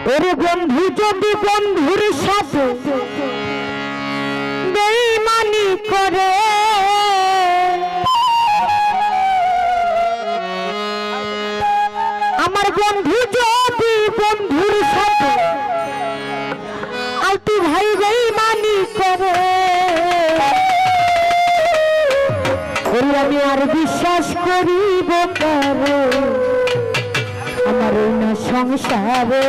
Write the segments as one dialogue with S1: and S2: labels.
S1: ওরে বন্ধু যদি বন্ধুর সাথে বেঈমানি করে আমার বন্ধু যদি বন্ধুর সাথে আলতু ভাই বেঈমানি করে আমি আর বিশ্বাস করিব কারে আমার না সংসারে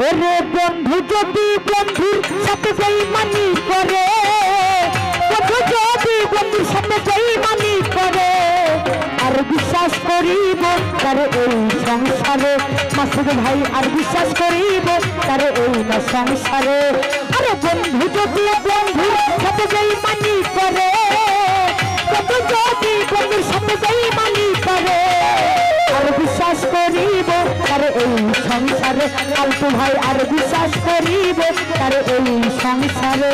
S1: ওরে বন্ধু যদি বন্ধুর সাথে বেঈমানি করে বন্ধু যদি বন্ধুর সাথে বেঈমানি করে আর বিশ্বাস করিব কারে এই সংসারে মাসুদ ভাই আর বিশ্বাস করিব কারে এই না সংসারে আরে বন্ধু যদি বন্ধুর সাথে বেঈমানি করে বন্ধু যদি বন্ধুর সাথে বেঈমানি করে আর বিশ্বাস করিব কারে এই সংসারে আলতু ভাই আর বিশ্বাস করিব কারে এই সংসারে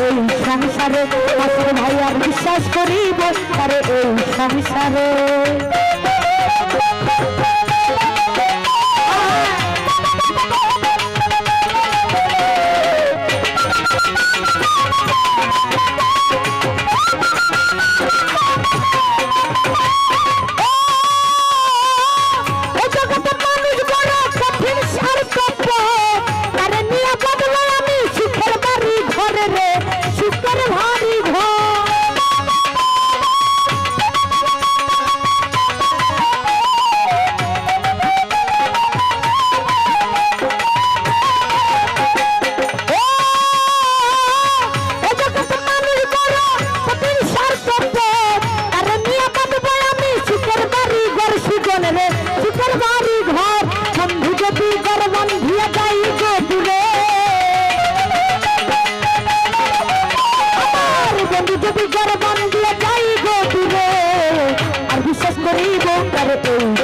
S1: এই সংসারে মাসুদ ভাই আর বিশ্বাস করিব কারে এই সংসারে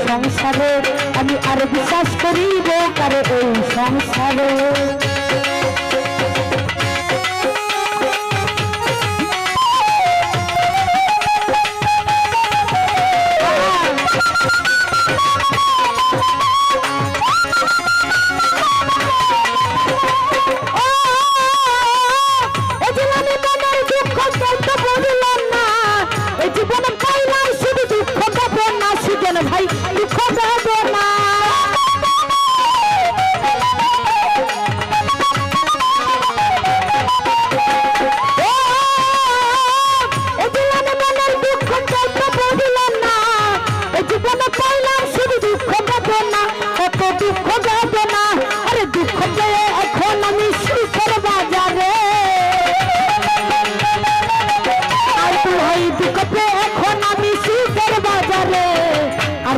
S1: সংসারে আমি আর বিশ্বাস করিব কারে এই সংসারে ভাই দুঃখ দেবে না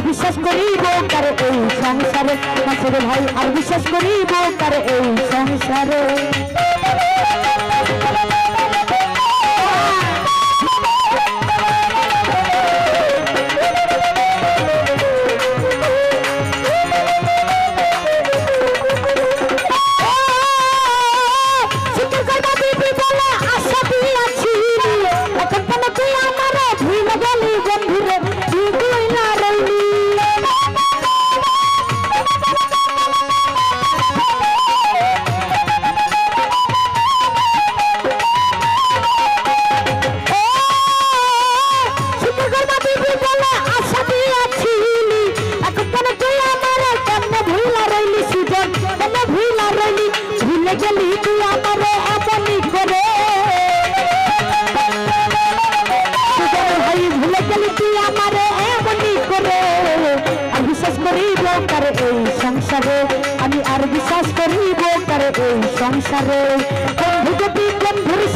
S1: বিশ্বাস করিব কারে এই সংসারে মাসুদ ভাই আর বিশ্বাস করিব কারে এই সংসারে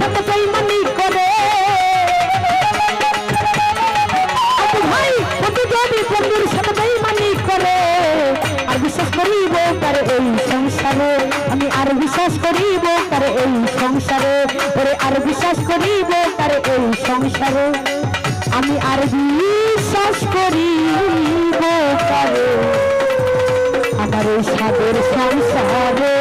S1: সাথে বেঈমানি করে ভাই বন্ধু যদি বন্ধুর সাথে বেঈমানি করে আর বিশ্বাস করিব তারে এই সংসারে আমি আর বিশ্বাস করিব তারে এই সংসারে ওরে আর বিশ্বাস করিব তারে এই সংসারে আমি আর বিশ্বাস করিব তারে আমার এই সাদের সংসারে